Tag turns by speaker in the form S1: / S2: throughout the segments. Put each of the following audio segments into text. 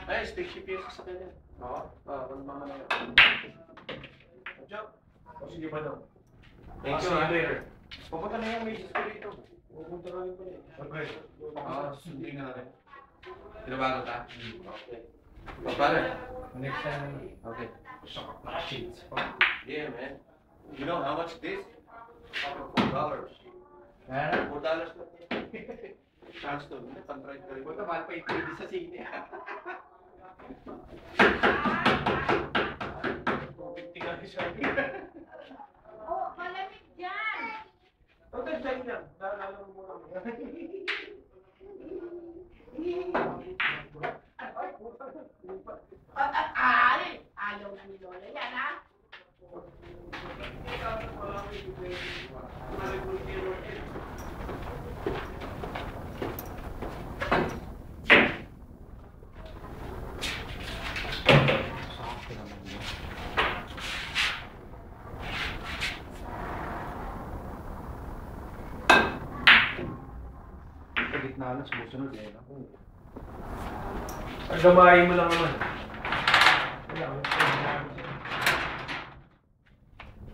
S1: Ay, stick shift yung sasakyan niya. Oo. Kung mga na yun. Job. O sige pa daw. Thank you, later. Pupunta na yung misis ko dito. Pupunta na rin pa niya. Okay. Sundin na rin. Tinabago ta? Okay. Pare.
S2: Next time.
S1: Okay. Yeah, man. You know how much this? $4. $4 lang. Chance to. Pan-try ko rin.
S2: Punta mahal pa yung sa cine.
S1: 250 nga siya.
S3: Oh, malamig dyan!
S1: Ang ganda lang. Naalala mo muna.
S3: Ay! Ayaw na ni Lola yan, ha?
S2: Sa gitna lang, sumusunod eh.
S1: Ang gamahin mo lang naman.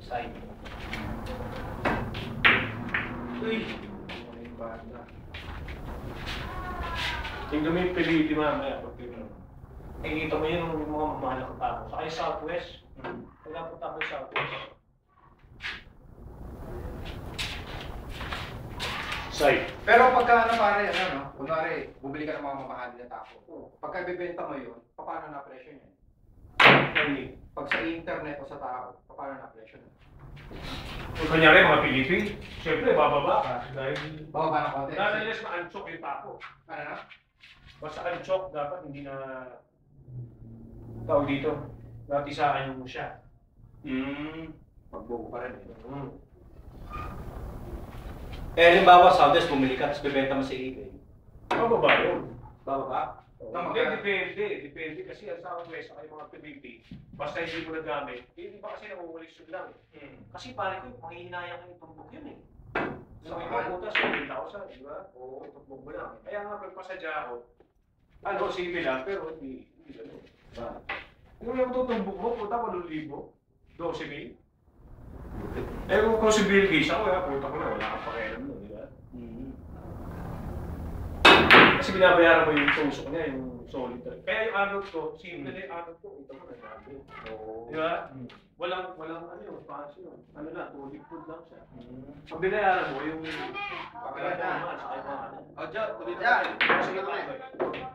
S1: Side. Uy! Tingnan mo yung peliti mamaya. Nakikita mo yun yung mga mamahal na katao. Sa kayo Southwest. Wala po tayo Southwest. Side.
S2: Pero pagka ano pare, ano, no? Kunwari, bumili ka ng mga mamahalin na tapo. Pagka ibibenta mo yun, paano na presyo niya? Pag sa internet o sa tao, paano na presyo niya?
S1: Kung kanyari mga Pilipin, siyempre bababa ka. Dahil
S2: Bababa ng konti.
S1: nalalas ma-anchok yung tapo.
S2: Ano na?
S1: Basta anchok dapat hindi na tawag dito. Natisaan mo siya.
S2: Pagbuo pa rin eh.
S4: Eh, halimbawa, Southwest, bumili ka, tapos bibenta mo sa eBay.
S1: Bababa yun.
S4: Bababa?
S1: Hindi, depende. Depende kasi ang Southwest sa mga Pilipin, basta hindi mo nagamit, hindi ba kasi nangungulisod lang eh. Kasi pare ko, manghihinayang yung tumbok yun eh. Sa mga putas, 1,000, di ba? Oo, tumbok mo lang. Kaya nga, pagpasadya ako, ano, civil lang, pero hindi gano'n. Kung yung tutumbok mo, puta, 8,000, 12,000. Eh, kung si Bill Gates ako, puta ko na, wala kang pakialam nun, di ba? Kasi binabayaran mo yung tusok niya, yung solitary. Kaya yung anod ko, simple na yung anod ko, ito mo nagsabi. Di ba? Walang ano yung fancy yun. Ano lang, tulip food lang siya. Ang binayaran mo, yung pakialam mo, sa kayo mga ano.
S4: O, Joe, tuloy
S2: Yeah.
S4: na.
S1: Sige pa,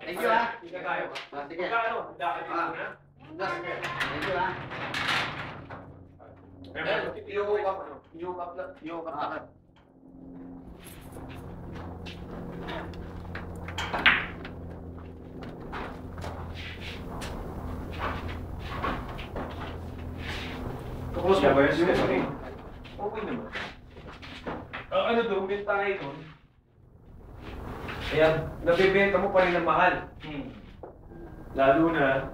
S2: Thank you ha.
S1: Hindi ka tayo.
S2: Sige.
S1: Magkano? Dakit mo na.
S2: Thank you ha.
S4: Yung up lang.
S1: Tapos mo ba yun? Okay naman. Ang ano doon, may tayo doon. Kaya nabibenta mo pa rin ng mahal. Lalo na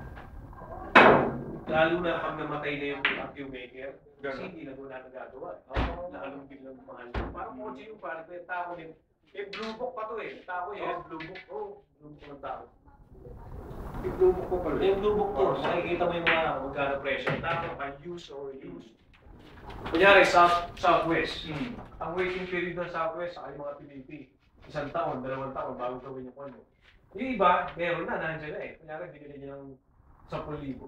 S1: pag namatay na yung vacuum maker. Kasi hindi na doon na nagagawa. Lalong biglang mahal. Parang kotse yung parang yung tao din. Eh, blue book pa to eh. Tao yan, blue book. Oo, blue book ng tao.
S2: Yung blue book ko pala.
S1: Yung blue book to, makikita mo yung mga magkano presyo. Tao ka, use or use. Kunyari, Southwest. Ang waiting period ng Southwest sa mga Pilipin, 1 taon, 2 taon bago gawin yung ano. Yung iba, meron na, nandiyan na eh. Kunyari, binili niya ng 10,000.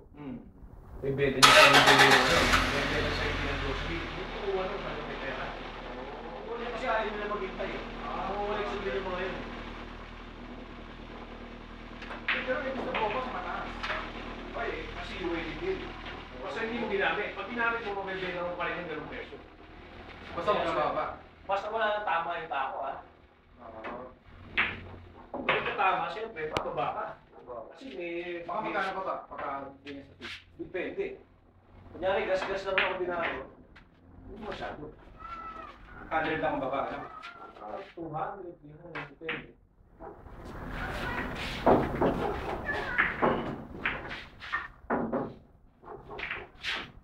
S1: Ibenta niya sa mga bilhin mo. Ibenta niya sa inyo ng grocery. Yung kukuha nun, paano may pera? Wala kasi ayaw nila maghintay eh. Wala sa bilhin mga yun. Pero ito sa Bocas, mataas. Ay, kasi yung waiting period. Basta hindi mo ginamit. Pag ginamit mo, mabibenta mo pa rin yung ganung peso.
S2: Basta magkababa.
S1: Basta wala na tama yung tako, ha? Kung ito tama, siyempre, pababa ka. Kasi may...
S2: Baka magkano pa ba? Pagka-ganyan sa tip.
S1: Depende. Kunyari, gas-gas lang ako dinaro. Hindi masyado.
S2: 100 lang ang baba, ano?
S1: 200, 300, depende.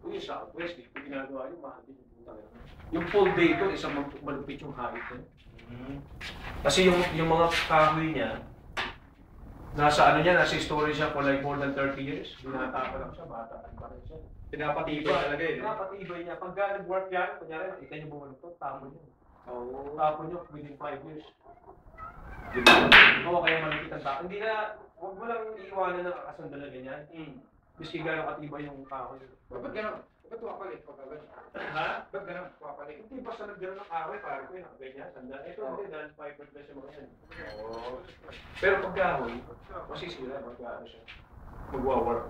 S1: Yung Southwest, ginagawa yung mahal din yung puta. Yung full day ko, isang malupit yung height. Kasi yung mga kahoy niya, nasa ano niya, nasa storage siya for like more than 30 years. Binata pa lang siya, bata pa rin siya.
S2: Pinapatibay talaga eh.
S1: Pinapatibay niya. Pagka nag-work yan, kunyari, kita niyo bumalik to, tapon niyo.
S2: Oo.
S1: Tapon niyo within 5 years. Oo, kaya malapit ang tapon. Hindi na, huwag mo lang iiwanan ng kakasandala ganyan. Miski gano'ng katibay yung kahoy.
S2: Ba't gano'n? Ba't wapalik? Pag gano'n?
S1: Ha?
S2: Ba't gano'n? Wapalik?
S1: Hindi basta nagdala ng kahoy, parang ko yun, ganyan, sandal. Ito hindi, dahil fiberglass yung mga yan. Pero pag kahoy, masisira, mag-ano siya. Magwa-work.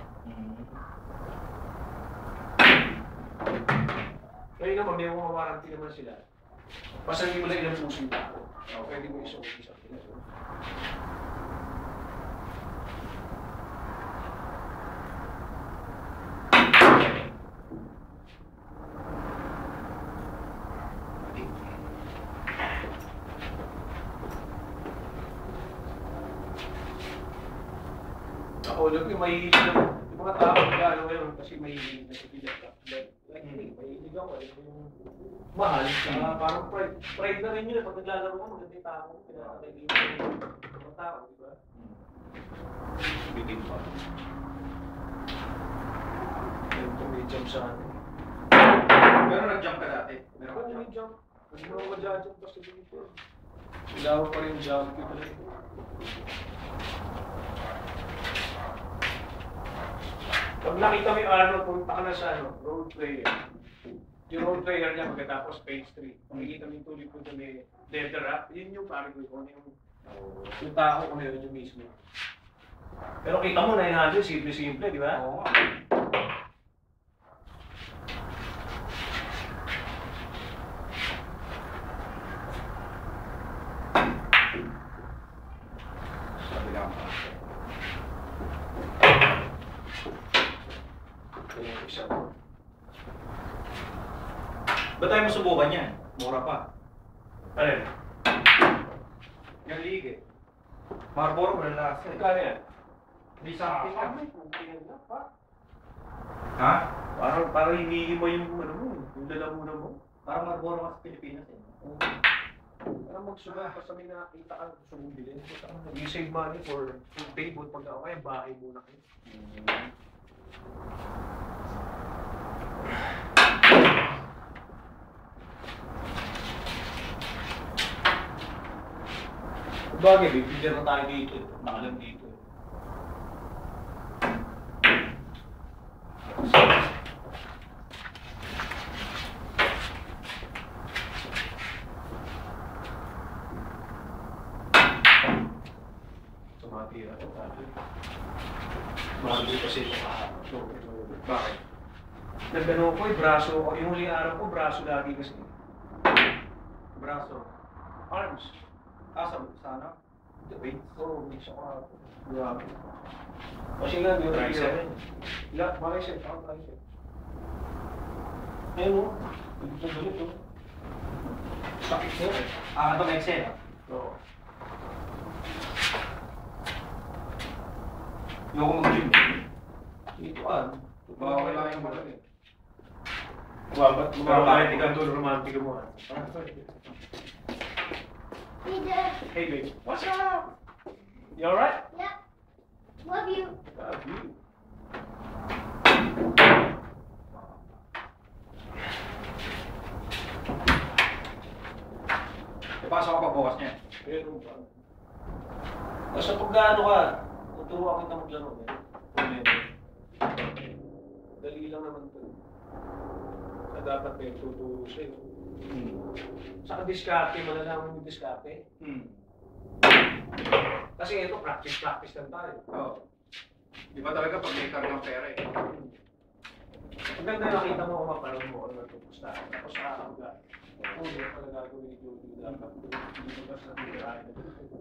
S1: Kaya naman, may mga warranty naman sila. Basta hindi mo lang ilang puso yung tao. Pwede mo isang isa. Ako, alam ko, mahihilig lang. Yung mga tao, ano ngayon, kasi mahihilig na sa bilat. Like me, mahihilig ako. Yung mahal, parang pride. Pride na rin yun. Pag naglalaro ko, maganda yung tao. Pinakakaibigan yung mga tao, di ba?
S4: Bitin pa.
S1: Ganito may jump sa ano.
S2: Pero nag-jump ka dati? Meron ka
S1: Oo, may
S2: jump?
S1: jump. Hindi mo ako jump basta dito. Kailangan pa rin jump ko talaga. Pag nakita mo yung Arnold, pumunta ka na sa road trail. Yung road trailer niya pagkatapos page 3. Makikita mo yung tuloy po na may leather wrap. Yun yung parang kung yung tao kung yun yung mismo. Pero kita mo, 900, simple-simple, di ba?
S2: Oo nga. Sabi lang pa.
S1: Yung isa.
S4: Ba't tayo masubukan yan? Mura pa.
S1: Ano yun?
S2: Yung league eh. Marlboro, walang lasa eh.
S1: Kaya yan?
S2: 3 something lang.
S1: May kumpingan na pa.
S2: Ha?
S1: Parang hinihi mo yung ano mo, yung lalamunan mo.
S4: Parang Marlboro nga sa Pilipinas eh.
S1: Parang magsuga pa sa may nakakita ka gusto mong bilhin. You save money for food table pag ako kaya bahay muna kayo.
S4: Bagay, bibigyan na tayo dito eh. Nakalam dito eh.
S1: Tumatira ko tayo. Mahal kasi ito kahapon.
S2: Bakit?
S1: Nagano ko yung braso ko. Yung huling araw ko, braso lagi kasi.
S2: Braso.
S1: Arms.
S2: Sa ano? The weights?
S1: Oo, may isa ko ako. Grabe. Kasi nga, may
S2: Tricep?
S1: Tricep. Tricep. Ayun mo. Ito ganito. Sakit mo eh.
S4: Ito may Excel ah.
S1: Oo.
S2: Ayoko mag-gym.
S1: Ito ah.
S2: Bawal lang yung malag eh.
S1: Bakit ikaw doon romantic mo ah?
S3: Hey, Dad.
S1: Hey babe, what's up? You alright?
S3: Yeah. Love you.
S1: Love you.
S2: Ipasok ka pa bukas niya.
S1: Pero ba? Basta pag gaano ka, tuturuan kita maglaro eh. Dali lang naman to. Na dapat may tuturo sa'yo. Saka diskarte, malalaman yung diskarte. Kasi ito, practice lang tayo.
S2: Oo. Di ba talaga pag may car ng pera eh?
S1: Maganda yung nakita mo kung mapanood mo ano natupusta. Tapos nakakaga. Oo, hindi pala gagawin ni Jojo dapat. Hindi mo ba sa natirahin na dito?